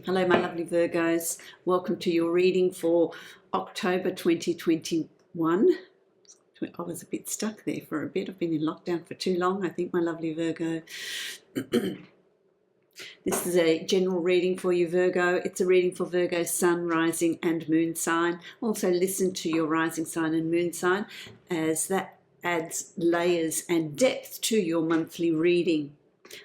Hello, my lovely Virgos. Welcome to your reading for October 2021. I was a bit stuck there for a bit. I've been in lockdown for too long, I think, my lovely Virgo. This is a general reading for you, Virgo. It's a reading for Virgo sun, rising and moon sign. Also listen to your rising sign and moon sign, as that adds layers and depth to your monthly reading.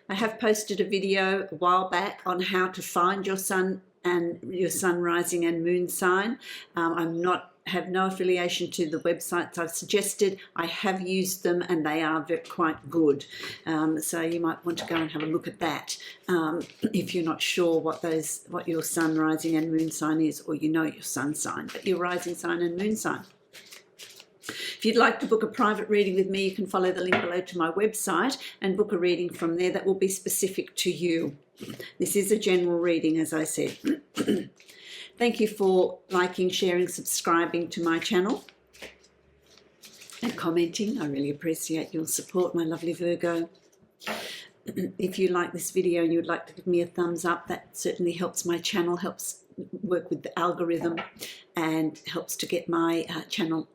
I have posted a video a while back on how to find your sun and your sun, rising and moon sign. Have no affiliation to the websites I've suggested. I have used them and they are quite good. So you might want to go and have a look at that if you're not sure what your sun, rising and moon sign is, or you know your sun sign, but your rising sign and moon sign. If you'd like to book a private reading with me, you can follow the link below to my website and book a reading from there that will be specific to you. This is a general reading, as I said. Thank you for liking, sharing, subscribing to my channel and commenting. I really appreciate your support, my lovely Virgo. If you like this video and you'd like to give me a thumbs up, that certainly helps my channel, helps work with the algorithm and helps to get my channel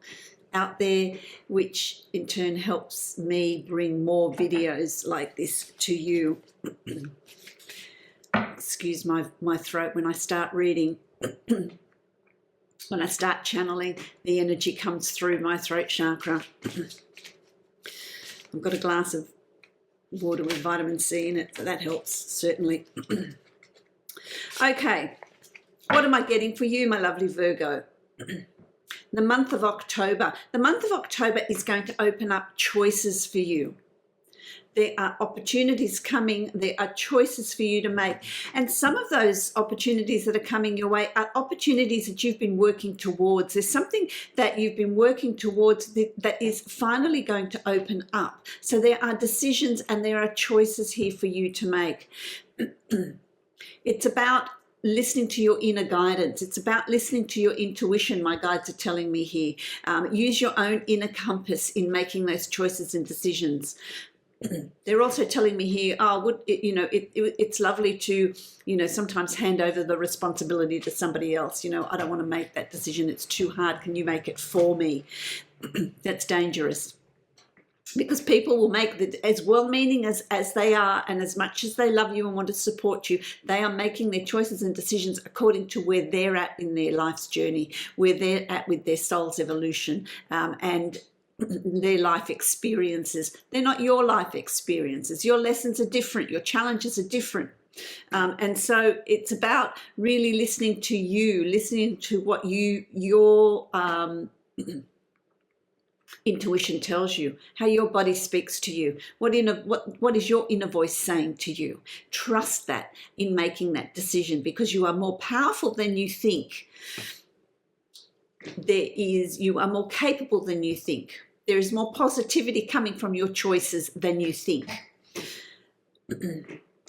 out there, which in turn helps me bring more videos like this to you. Excuse my throat when I start reading. When I start channeling, the energy comes through my throat chakra. I've got a glass of water with vitamin C in it, so that helps, certainly. Okay, what am I getting for you, my lovely Virgo? The month of October. The month of October is going to open up choices for you. There are opportunities coming, there are choices for you to make. And some of those opportunities that are coming your way are opportunities that you've been working towards. There's something that you've been working towards that is finally going to open up. So there are decisions and there are choices here for you to make. It's about listening to your inner guidance. It's about listening to your intuition, my guides are telling me here. Use your own inner compass in making those choices and decisions. They're also telling me here, it's lovely to, sometimes hand over the responsibility to somebody else. I don't want to make that decision. It's too hard. Can you make it for me? That's dangerous. Because people will make as well-meaning as they are, and as much as they love you and want to support you, they are making their choices and decisions according to where they're at in their life's journey, where they're at with their soul's evolution, and their life experiences. They're not your life experiences. Your lessons are different. Your challenges are different. And so it's about really listening to you, listening to what your intuition tells you, how your body speaks to you, what is your inner voice saying to you. Trust that in making that decision, because you are more powerful than you think. You are more capable than you think. There is more positivity coming from your choices than you think.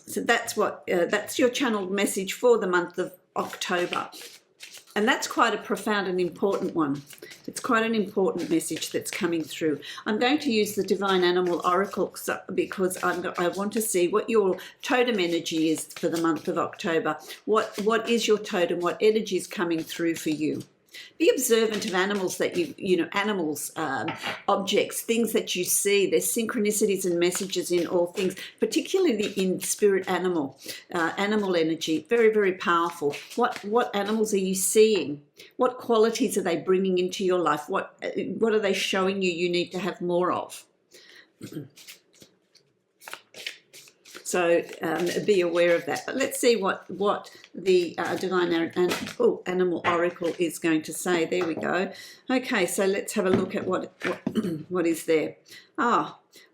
So that's your channeled message for the month of October. And that's quite a profound and important one. It's quite an important message that's coming through. I'm going to use the Divine Animal Oracle because I want to see what your totem energy is for the month of October. What is your totem? What energy is coming through for you? Be observant of animals that animals, objects, things that you see. There's synchronicities and messages in all things, particularly in spirit animal energy. Very, very powerful. What animals are you seeing? What qualities are they bringing into your life? What are they showing you need to have more of? So be aware of that. But let's see what the Divine Animal Oracle is going to say. There we go. Okay, so let's have a look at what is there.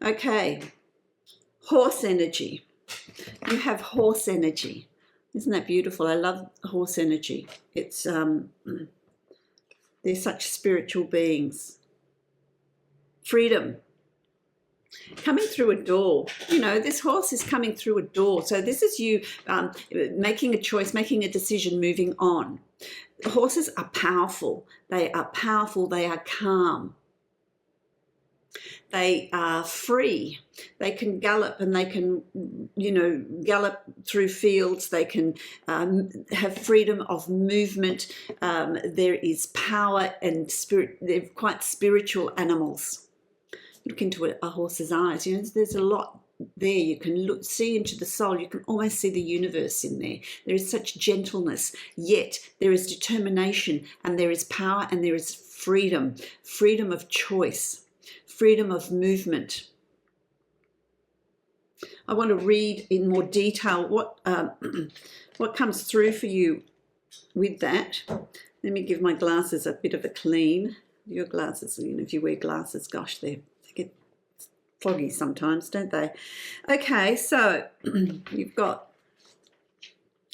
Okay. Horse energy. You have horse energy. Isn't that beautiful? I love horse energy. It's they're such spiritual beings. Freedom. Coming through a door. This horse is coming through a door. So this is you making a choice, making a decision, moving on. Horses are powerful. They are powerful. They are calm. They are free. They can gallop, and they can, gallop through fields. They can have freedom of movement. There is power and spirit. They're quite spiritual animals. Look into a horse's eyes. There's a lot there. You can see into the soul. You can almost see the universe in there. There is such gentleness, yet there is determination, and there is power, and there is freedom of choice, freedom of movement. I want to read in more detail what comes through for you with that. Let me give my glasses a bit of a clean. Your glasses, if you wear glasses, gosh, they get foggy sometimes, don't they? Okay, so you've got,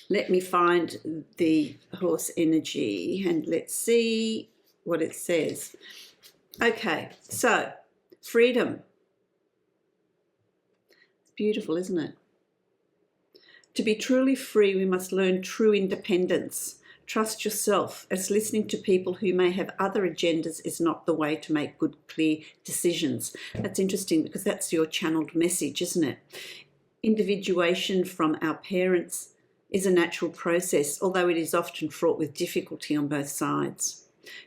let me find the horse energy and let's see what it says. Okay, so freedom. It's beautiful, isn't it? To be truly free, we must learn true independence. Trust yourself, as listening to people who may have other agendas is not the way to make good, clear decisions. That's interesting because that's your channeled message, isn't it? Individuation from our parents is a natural process, although it is often fraught with difficulty on both sides.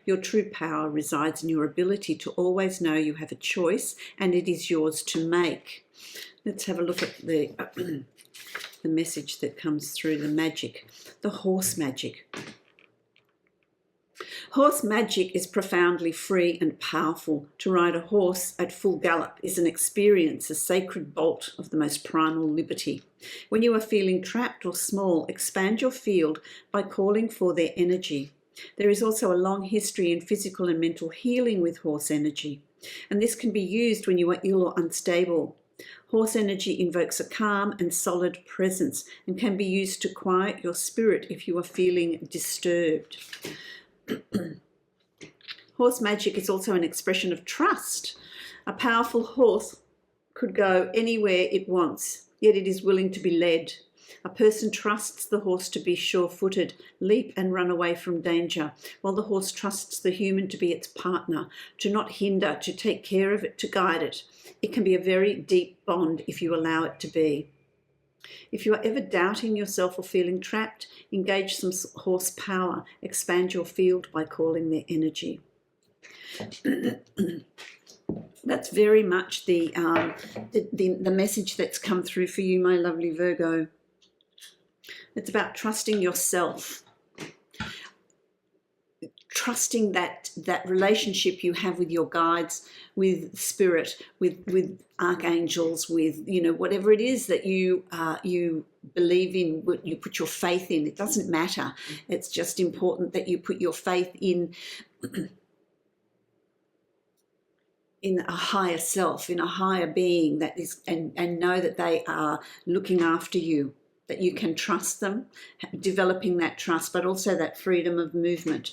Your true power resides in your ability to always know you have a choice and it is yours to make. Let's have a look at the message that comes through, the magic, the horse magic. Horse magic is profoundly free and powerful. To ride a horse at full gallop is an experience, a sacred bolt of the most primal liberty. When you are feeling trapped or small, expand your field by calling for their energy. There is also a long history in physical and mental healing with horse energy, and this can be used when you are ill or unstable. Horse energy invokes a calm and solid presence and can be used to quiet your spirit if you are feeling disturbed. Horse magic is also an expression of trust. A powerful horse could go anywhere it wants, yet it is willing to be led. A person trusts the horse to be sure-footed, leap and run away from danger, while the horse trusts the human to be its partner, to not hinder, to take care of it, to guide it. It can be a very deep bond if you allow it to be. If you are ever doubting yourself or feeling trapped, engage some horse power. Expand your field by calling their energy. That's very much the message that's come through for you, my lovely Virgo. It's about trusting yourself, trusting that relationship you have with your guides, with spirit, with archangels, with whatever it is that you believe in, what you put your faith in. It doesn't matter. It's just important that you put your faith in a higher self, in a higher being that is, and know that they are looking after you, that you can trust them, developing that trust, but also that freedom of movement,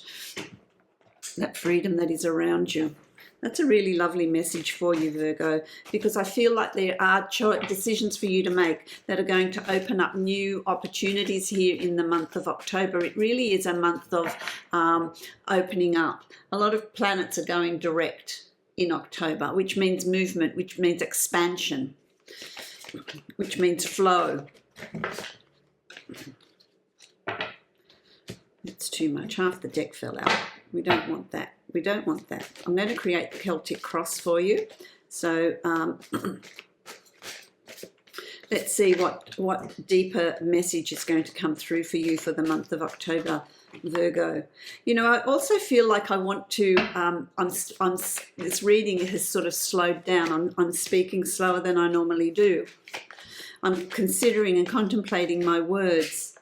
that freedom that is around you. That's a really lovely message for you, Virgo, because I feel like there are decisions for you to make that are going to open up new opportunities here in the month of October. It really is a month of opening up. A lot of planets are going direct in October, which means movement, which means expansion, which means flow. It's too much. Half the deck fell out. We don't want that. We don't want that. I'm going to create the Celtic cross for you. So let's see what deeper message is going to come through for you for the month of October, Virgo. I also feel like I want to, this reading has sort of slowed down. I'm speaking slower than I normally do. I'm considering and contemplating my words.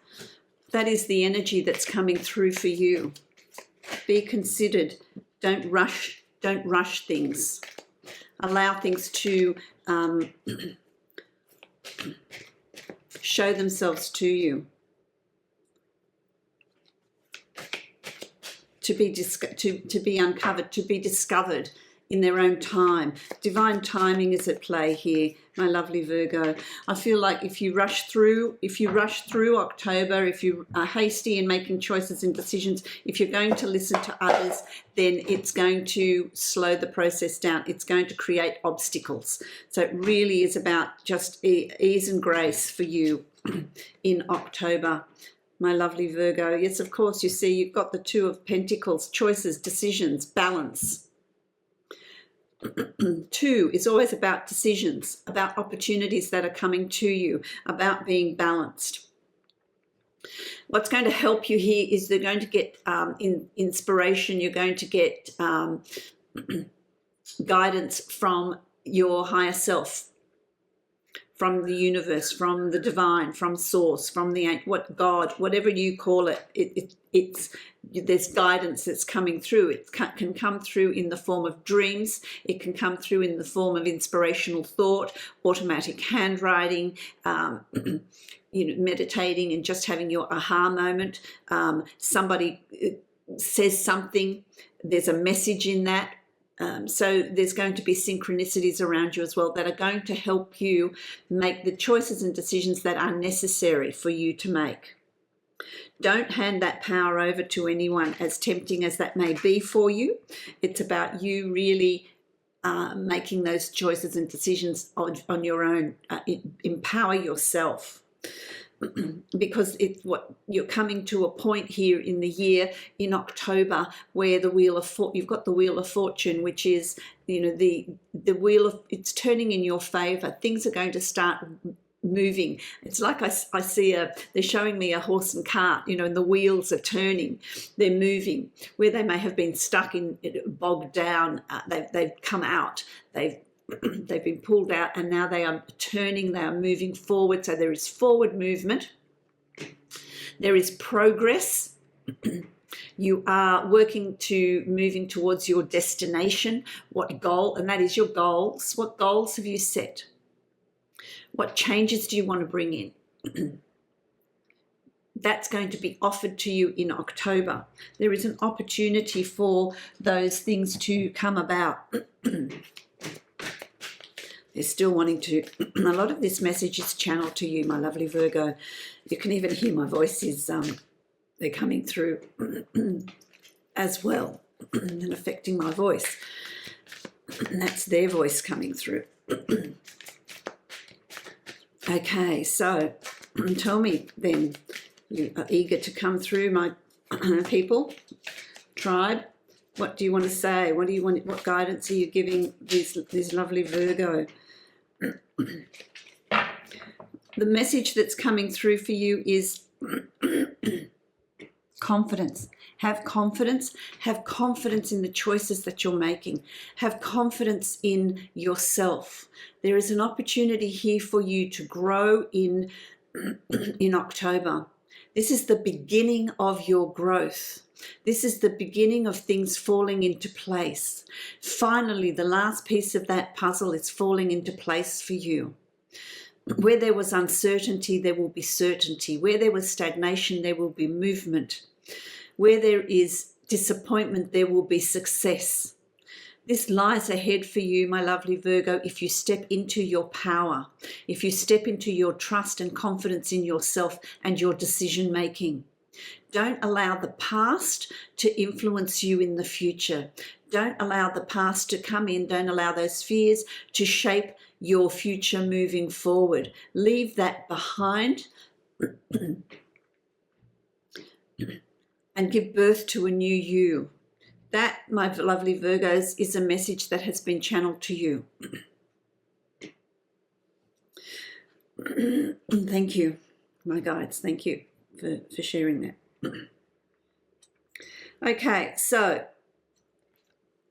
That is the energy that's coming through for you. Be considered. Don't rush things. Allow things to show themselves to you. To be uncovered, to be discovered in their own time. Divine timing is at play here, my lovely Virgo. I feel like if you rush through October, if you are hasty in making choices and decisions, if you're going to listen to others, then it's going to slow the process down. It's going to create obstacles. So it really is about just ease and grace for you in October, my lovely Virgo. Yes, of course, you see you've got the Two of Pentacles, choices, decisions, balance. 2 is always about decisions, about opportunities that are coming to you, about being balanced. What's going to help you here is they're going to get inspiration. You're going to get guidance from your higher self, from the universe, from the divine, from source, from the God, whatever you call it. There's guidance that's coming through. It can come through in the form of dreams. It can come through in the form of inspirational thought, automatic handwriting, meditating and just having your aha moment. Somebody says something, there's a message in that. So there's going to be synchronicities around you as well that are going to help you make the choices and decisions that are necessary for you to make. Don't hand that power over to anyone, as tempting as that may be for you. It's about you really making those choices and decisions on your own. Empower yourself. Because you're coming to a point here in the year, in October, where you've got the Wheel of Fortune, which is, the wheel of, it's turning in your favor. Things are going to start moving. It's like I see they're showing me a horse and cart, and the wheels are turning, they're moving. Where they may have been stuck in, bogged down, they've come out, they've been pulled out, and now they are turning, they are moving forward. So there is forward movement, there is progress. You are moving towards your destination. What goal? And that is your goals. What goals have you set? What changes do you want to bring in? That's going to be offered to you in October. There is an opportunity for those things to come about. They're still wanting to, a lot of this message is channeled to you, my lovely Virgo. You can even hear my voices, they're coming through as well and affecting my voice. And that's their voice coming through. Okay, so tell me then, you are eager to come through, my people, tribe. What do you want to say? What do you want? What guidance are you giving this lovely Virgo? The message that's coming through for you is confidence. Have confidence. Have confidence in the choices that you're making. Have confidence in yourself. There is an opportunity here for you to grow in October. This is the beginning of your growth. This is the beginning of things falling into place. Finally, the last piece of that puzzle is falling into place for you. Where there was uncertainty, there will be certainty. Where there was stagnation, there will be movement. Where there is disappointment, there will be success. This lies ahead for you, my lovely Virgo, if you step into your power, if you step into your trust and confidence in yourself and your decision making. Don't allow the past to influence you in the future. Don't allow the past to come in. Don't allow those fears to shape your future moving forward. Leave that behind and give birth to a new you. That, my lovely Virgos, is a message that has been channeled to you. Thank you, my guides. Thank you for sharing that. Okay, so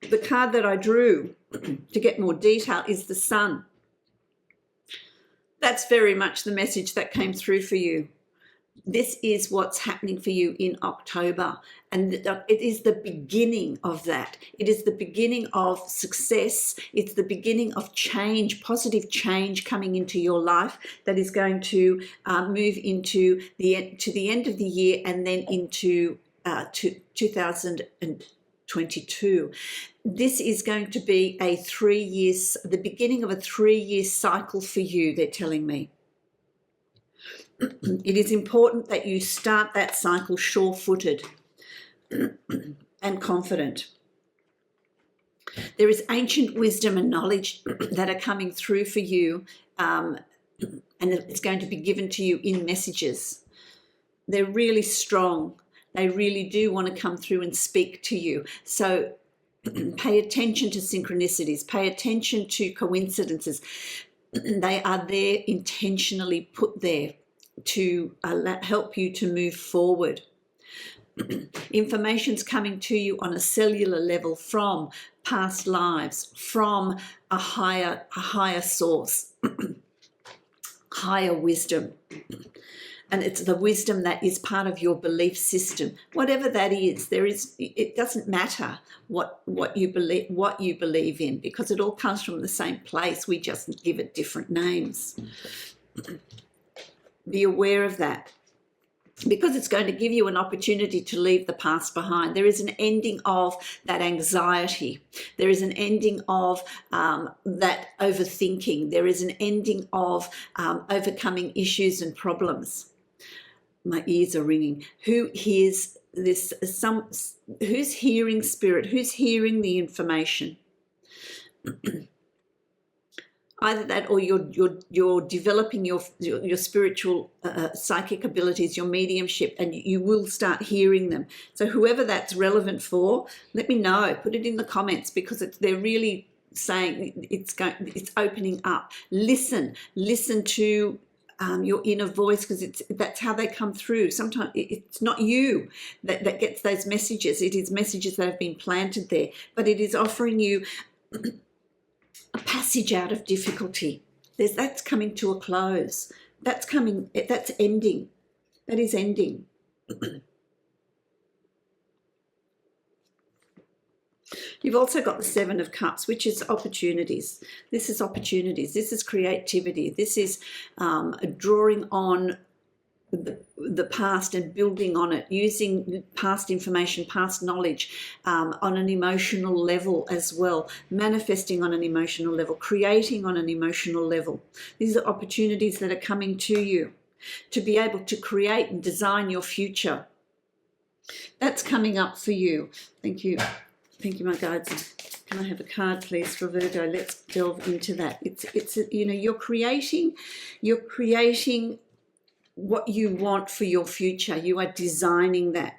the card that I drew to get more detail is the Sun. That's very much the message that came through for you. This is what's happening for you in October, and it is the beginning of that. It is the beginning of success. It's the beginning of change, positive change coming into your life that is going to move into the end of the year and then into 22. This is going to be a 3 years, the beginning of a 3-year cycle for you, they're telling me. It is important that you start that cycle sure-footed and confident. There is ancient wisdom and knowledge that are coming through for you, and it's going to be given to you in messages. They're really strong. They really do want to come through and speak to you. So pay attention to synchronicities. Pay attention to coincidences. They are there, intentionally put there to help you to move forward. Information's coming to you on a cellular level from past lives, from a higher source, higher wisdom. And it's the wisdom that is part of your belief system, whatever that is. It doesn't matter what you believe in, because it all comes from the same place. We just give it different names. Be aware of that, because it's going to give you an opportunity to leave the past behind. There is an ending of that anxiety. There is an ending of that overthinking. There is an ending of overcoming issues and problems. My ears are ringing. Who hears this? Who's hearing spirit? Who's hearing the information? Either that, or you're developing your spiritual psychic abilities, your mediumship, and you will start hearing them. So whoever that's relevant for, let me know. Put it in the comments, because they're really saying it's opening up. Listen to your inner voice, because that's how they come through. Sometimes it's not you that gets those messages. It is messages that have been planted there, but it is offering you a passage out of difficulty. That's coming to a close. That's ending. That is ending. You've also got the 7 of Cups, which is opportunities. This is opportunities. This is creativity. This is drawing on the past and building on it, using past information, past knowledge on an emotional level as well, manifesting on an emotional level, creating on an emotional level. These are opportunities that are coming to you to be able to create and design your future. That's coming up for you. Thank you. Thank you, my guides. Can I have a card, please, for Virgo? Let's delve into that. It's you're creating what you want for your future. You are designing that.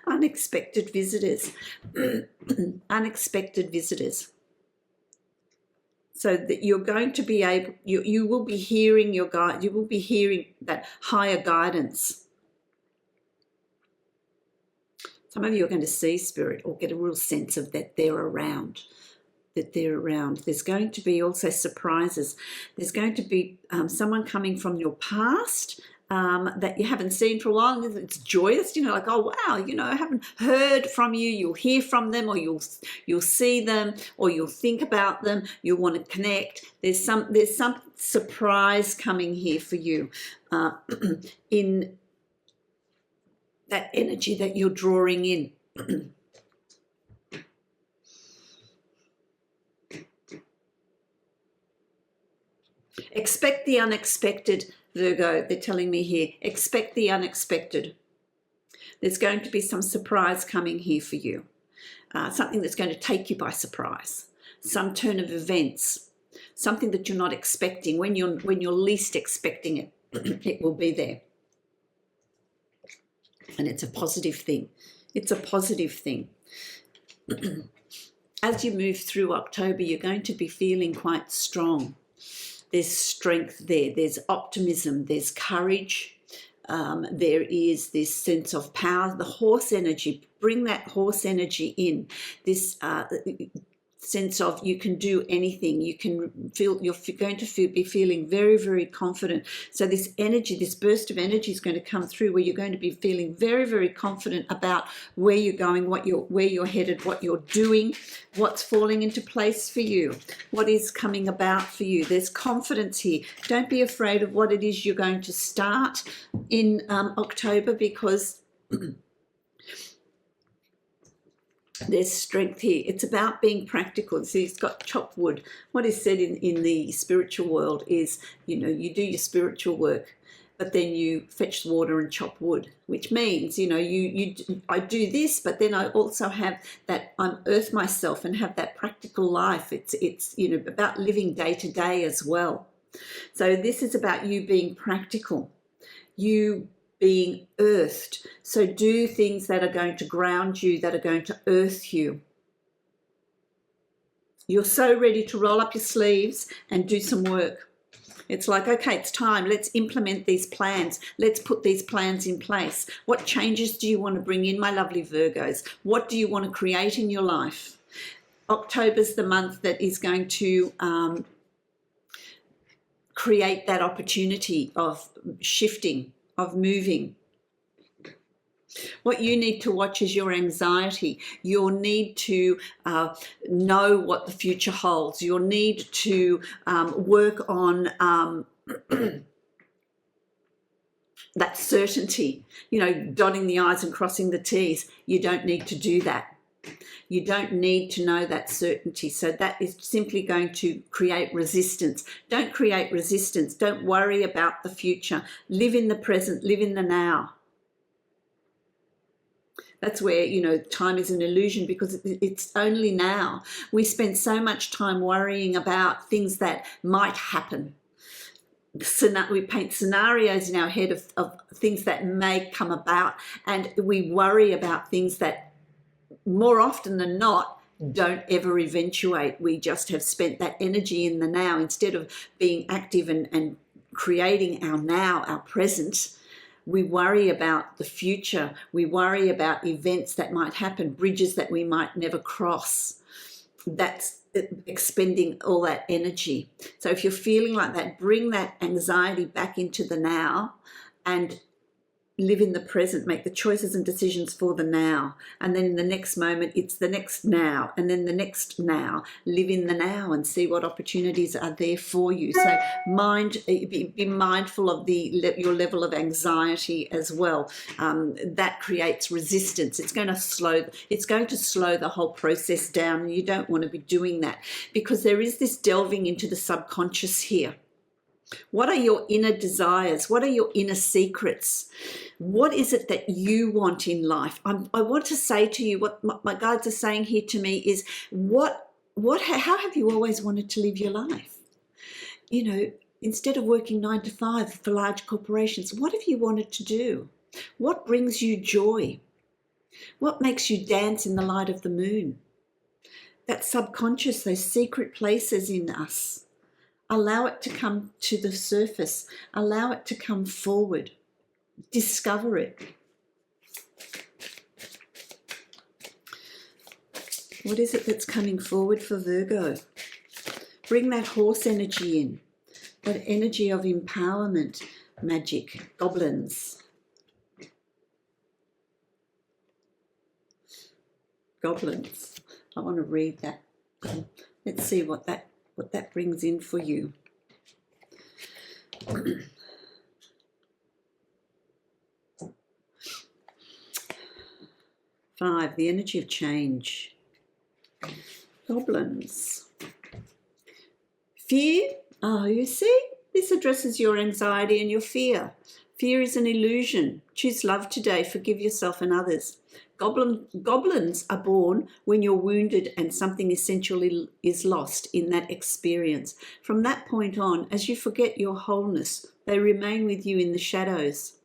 Unexpected visitors. Unexpected visitors. So that you're going to be able, you will be hearing your guide, you will be hearing that higher guidance. Some of you are going to see spirit or get a real sense of that they're around. There's going to be also surprises. There's going to be someone coming from your past that you haven't seen for a while. It's joyous, like, oh wow, I haven't heard from you. You'll hear from them, or you'll see them, or you'll think about them. You'll want to connect. There's some surprise coming here for you in that energy that you're drawing in. Expect the unexpected, Virgo. They're telling me here. Expect the unexpected. There's going to be some surprise coming here for you. Something that's going to take you by surprise. Some turn of events. Something that you're not expecting. When you're least expecting it, it will be there. And it's a positive thing. It's a positive thing. As you move through October, you're going to be feeling quite strong. There's strength there. There's optimism. There's courage. There is this sense of power. The horse energy. Bring that horse energy in. This sense of you can do anything. You can feel, you're going to be feeling very, very confident. So this energy, this burst of energy is going to come through where you're going to be feeling very, very confident about where you're going, where you're headed, what you're doing, what's falling into place for you, what is coming about for you. There's confidence here. Don't be afraid of what it is you're going to start in October, because There's strength here. It's about being practical. See, it's got chopped wood. What is said in the spiritual world is, you know, you do your spiritual work, but then you fetch water and chop wood, which means, you know, I do this, but then I also have that unearth myself and have that practical life. It's you know, about living day to day as well. So this is about you being practical, you being earthed. So do things that are going to ground you, that are going to earth you. You're so ready to roll up your sleeves and do some work. It's like, okay, it's time. Let's implement these plans. Let's put these plans in place. What changes do you want to bring in, my lovely Virgos? What do you want to create in your life? October's the month that is going to create that opportunity of shifting, of moving. What you need to watch is your anxiety. You'll need to know what the future holds. You'll need to work on that certainty, you know, dotting the I's and crossing the T's. You don't need to do that. You don't need to know that certainty. So that is simply going to create resistance. Don't create resistance. Don't worry about the future. Live in the present. Live in the now. That's where, you know, time is an illusion, because it's only now. We spend so much time worrying about things that might happen. We paint scenarios in our head of things that may come about, and we worry about things that more often than not don't ever eventuate. We just have spent that energy in the now instead of being active and creating our now, our present. We worry about the future. We worry about events that might happen, bridges that we might never cross. That's expending all that energy. So if you're feeling like that, bring that anxiety back into the now and live in the present. Make the choices and decisions for the now. And then in the next moment, it's the next now. And then the next now. Live in the now and see what opportunities are there for you. So be mindful of your level of anxiety as well. That creates resistance. It's going to slow the whole process down. And you don't want to be doing that, because there is this delving into the subconscious here. What are your inner desires? What are your inner secrets? What is it that you want in life? I want to say to you, what my guides are saying here to me is, how have you always wanted to live your life? You know, instead of working 9 to 5 for large corporations, what have you wanted to do? What brings you joy? What makes you dance in the light of the moon? That subconscious, those secret places in us. Allow it to come to the surface. Allow it to come forward. Discover it. What is it that's coming forward for Virgo? Bring that horse energy in. That energy of empowerment, magic, goblins. Goblins. I want to read that. Let's see what that brings in for you. 5, the energy of change. Goblins. Fear. Oh, you see? This addresses your anxiety and your fear. Fear is an illusion. Choose love today. Forgive yourself and others. Goblins are born when you're wounded and something essentially is lost in that experience. From that point on, as you forget your wholeness, they remain with you in the shadows.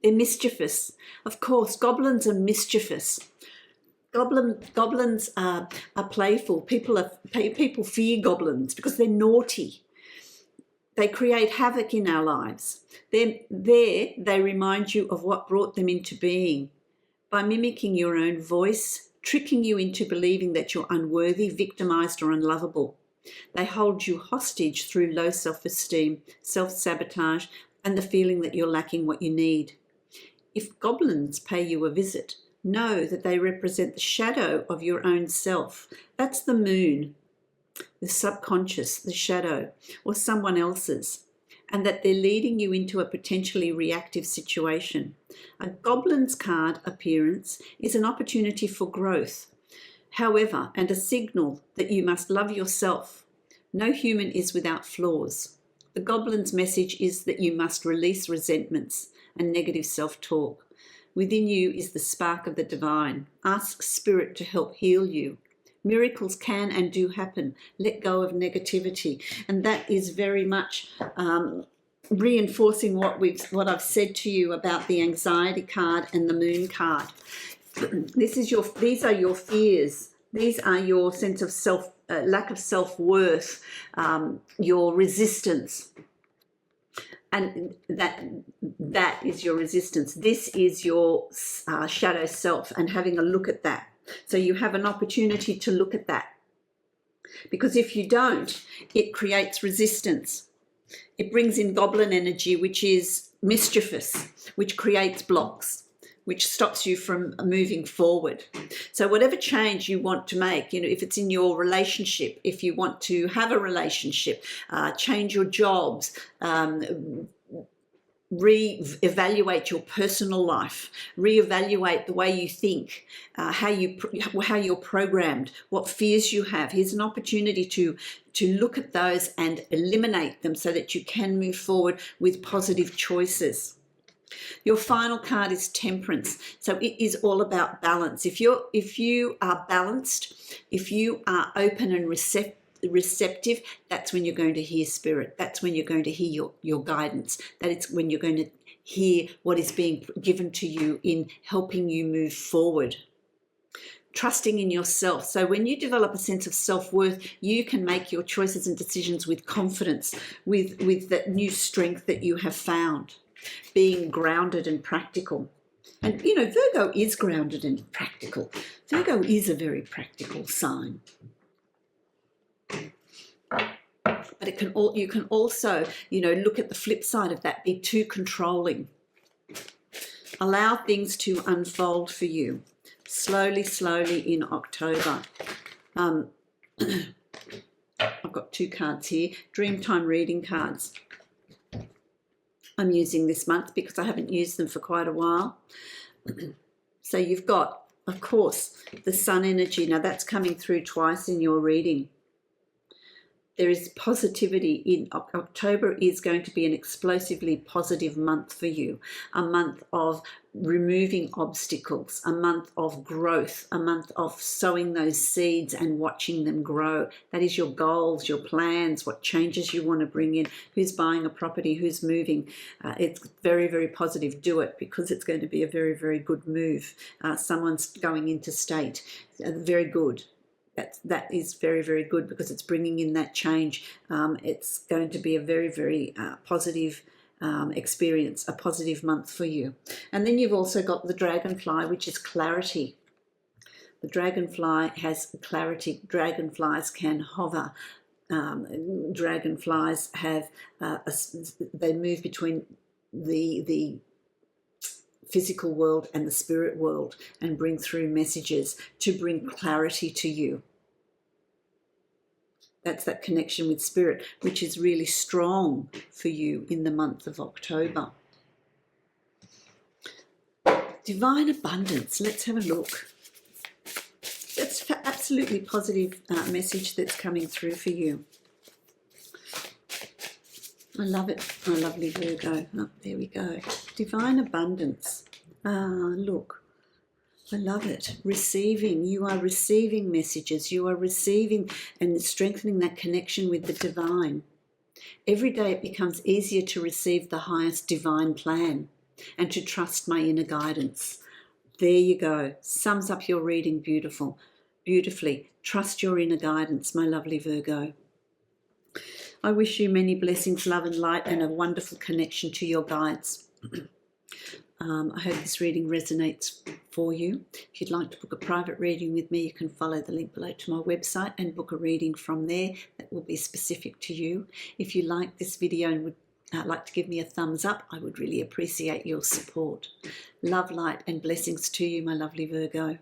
They're mischievous. Of course, goblins are mischievous. Goblins are playful. People fear goblins because they're naughty. They create havoc in our lives. They remind you of what brought them into being. By mimicking your own voice, tricking you into believing that you're unworthy, victimized, or unlovable. They hold you hostage through low self-esteem, self-sabotage, and the feeling that you're lacking what you need. If goblins pay you a visit, know that they represent the shadow of your own self. That's the moon, the subconscious, the shadow, or someone else's, and that they're leading you into a potentially reactive situation. A goblin's card appearance is an opportunity for growth. However, and a signal that you must love yourself. No human is without flaws. The goblin's message is that you must release resentments and negative self-talk. Within you is the spark of the divine. Ask Spirit to help heal you. Miracles can and do happen. Let go of negativity. And that is very much reinforcing what I've said to you about the anxiety card and the moon card. These are your fears. These are your sense of lack of self-worth, your resistance. And that is your resistance. This is your shadow self, and having a look at that. So you have an opportunity to look at that. Because if you don't, it creates resistance. It brings in goblin energy, which is mischievous, which creates blocks, which stops you from moving forward. So whatever change you want to make, if it's in your relationship, if you want to have a relationship, change your jobs, re-evaluate your personal life, re-evaluate the way you think, how you're programmed, what fears you have. Here's an opportunity to look at those and eliminate them so that you can move forward with positive choices. Your final card is Temperance. So it is all about balance. If you are balanced, if you are open and receptive, that's when you're going to hear Spirit. That's when you're going to hear your guidance. That is when you're going to hear what is being given to you in helping you move forward. Trusting in yourself. So when you develop a sense of self-worth, you can make your choices and decisions with confidence, with that new strength that you have found. Being grounded and practical. And Virgo is grounded and practical. Virgo is a very practical sign. But you can also, look at the flip side of that, be too controlling. Allow things to unfold for you. Slowly in October. I've got two cards here, Dreamtime reading cards. I'm using this month because I haven't used them for quite a while. So you've got, of course, the sun energy. Now that's coming through twice in your reading. There is positivity in October is going to be an explosively positive month for you, a month of removing obstacles, a month of growth, a month of sowing those seeds and watching them grow. That is your goals, your plans, what changes you want to bring in, who's buying a property, who's moving. It's very, very positive. Do it because it's going to be a very, very good move. Someone's going interstate. Very good. That is very, very good because it's bringing in that change. It's going to be a very, very positive experience, a positive month for you. And then you've also got the dragonfly, which is clarity. The dragonfly has clarity. Dragonflies can hover. Dragonflies have, they move between the physical world and the spirit world and bring through messages to bring clarity to you. That's that connection with spirit, which is really strong for you in the month of October. Divine abundance. Let's have a look. That's an absolutely positive message that's coming through for you. I love it, my lovely Virgo. Oh, there we go. Divine abundance. Look, I love it. Receiving. You are receiving messages. You are receiving and strengthening that connection with the divine. Every day it becomes easier to receive the highest divine plan and to trust my inner guidance. There you go. Sums up your reading beautifully. Trust your inner guidance, my lovely Virgo. I wish you many blessings, love and light, and a wonderful connection to your guides. I hope this reading resonates for you. If you'd like to book a private reading with me, you can follow the link below to my website and book a reading from there that will be specific to you. If you like this video and would like to give me a thumbs up, I would really appreciate your support. Love, light and blessings to you, my lovely Virgo.